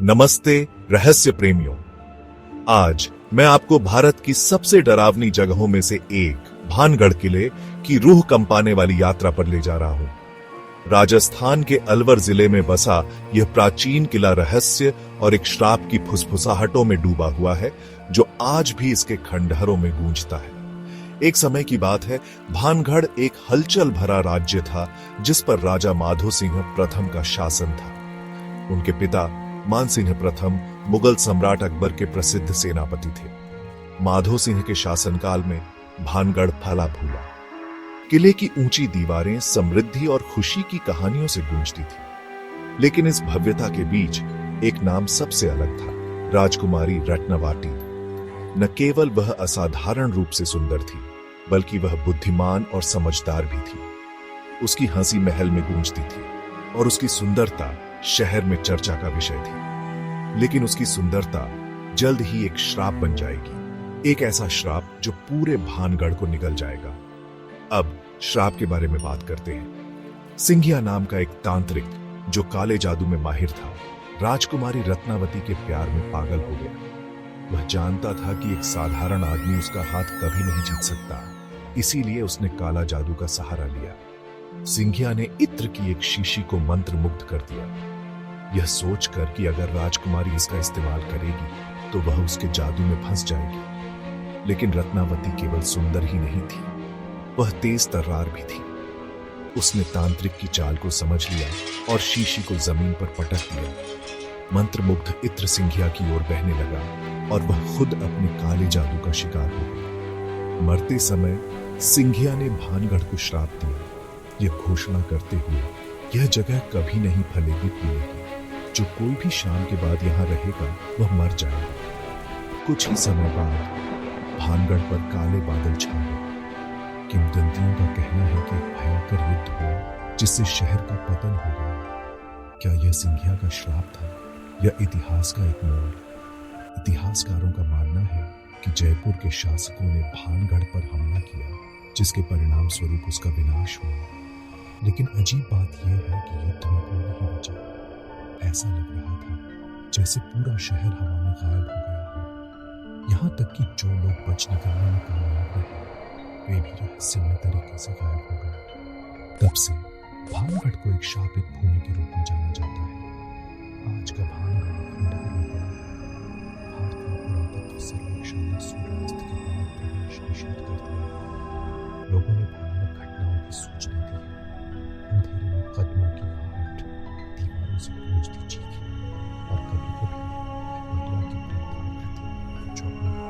नमस्ते रहस्य प्रेमियों। आज मैं आपको भारत की सबसे डरावनी जगहों में से एक भानगढ़ किले की रूह कंपाने वाली यात्रा पर ले जा रहा हूं। राजस्थान के अलवर जिले में बसा यह प्राचीन किला रहस्य और एक श्राप की फुसफुसाहटों में डूबा हुआ है, जो आज भी इसके खंडहरों में गूंजता है। एक समय की बात है, भानगढ़ एक हलचल भरा राज्य था जिस पर राजा माधो सिंह प्रथम का शासन था। उनके पिता मानसिंह प्रथम मुगल सम्राट अकबर के प्रसिद्ध सेनापति थे। माधो सिंह के शासनकाल में भानगढ़ फला फूला। किले की ऊंची दीवारें समृद्धि और खुशी की कहानियों से गूंजती थी, लेकिन इस भव्यता के बीच एक नाम सबसे अलग था, राजकुमारी रत्नवाटी। न केवल वह असाधारण रूप से सुंदर थी, बल्कि वह बुद्धिमान और समझदार भी थी। उसकी हंसी महल में गूंजती थी और उसकी सुंदरता शहर में चर्चा का विषय थी। लेकिन उसकी सुंदरता जल्द ही एक श्राप बन जाएगी, एक ऐसा श्राप जो पूरे भानगढ़ को निगल जाएगा। अब श्राप के बारे में बात करते हैं। सिंघिया नाम का एक तांत्रिक जो काले जादू में माहिर था, राजकुमारी रत्नावती के प्यार में पागल हो गया। वह जानता था कि एक साधारण आदमी उसका हाथ कभी नहीं जीत सकता, इसीलिए उसने काला जादू का सहारा लिया। सिंघिया ने इत्र की एक शीशी को मंत्र मुग्ध कर दिया, यह सोचकर कि अगर राजकुमारी इसका इस्तेमाल करेगी तो वह उसके जादू में फंस जाएगी। लेकिन रत्नावती केवल सुंदर ही नहीं थी, वह तेज तर्रार भी थी। उसने तांत्रिक की चाल को समझ लिया और शीशी को जमीन पर पटक दिया। मंत्रमुग्ध इत्र सिंघिया की ओर बहने लगा और वह खुद अपने काले जादू का शिकार हो गया। मरते समय सिंघिया ने भानगढ़ को श्राप दिया, यह घोषणा करते हुए यह जगह कभी नहीं फलेगी फूलेगी। जो कोई भी शाम के बाद यहां रहेगा वह मर जाएगा। कुछ ही समय बाद भानगढ़ पर काले बादल छा गए। किंवदंतियों का कहना है कि एक भयंकर युद्ध हुआ जिससे शहर का पतन हो गया। क्या यह सिंघिया का श्राप था या इतिहास का एक मोड़? इतिहासकारों का मानना है कि जयपुर के शासकों ने भानगढ़ पर हमला किया, जिसके परिणाम स्वरूप उसका विनाश हुआ। लेकिन अजीब बात यह है कि युद्ध में कोई नहीं बचा। ऐसा लग रहा था जैसे पूरा शहर हवा में गायब हो गया हो। यहां तक कि जो लोग बच निकलने में कामयाब रहे, वे भी रहस्यमय तरीके से गायब हो गए। तब से भानगढ़ को एक शापित भूमि के रूप में जाना जाता है। आज का भानगढ़ खंडहर में पड़ा है। भारतीय पुरातत्व सर्वेक्षण ने सूर्यास्त के बाद प्रवेश निषेध कर दिया। लोगों ने भयानक घटनाओं की सूचना दी है। अंधेरे में कदमों की आहट, दीवारों से गूंजती चीखें और कभी-कभी महिला की प्रेत आकृति जो अपने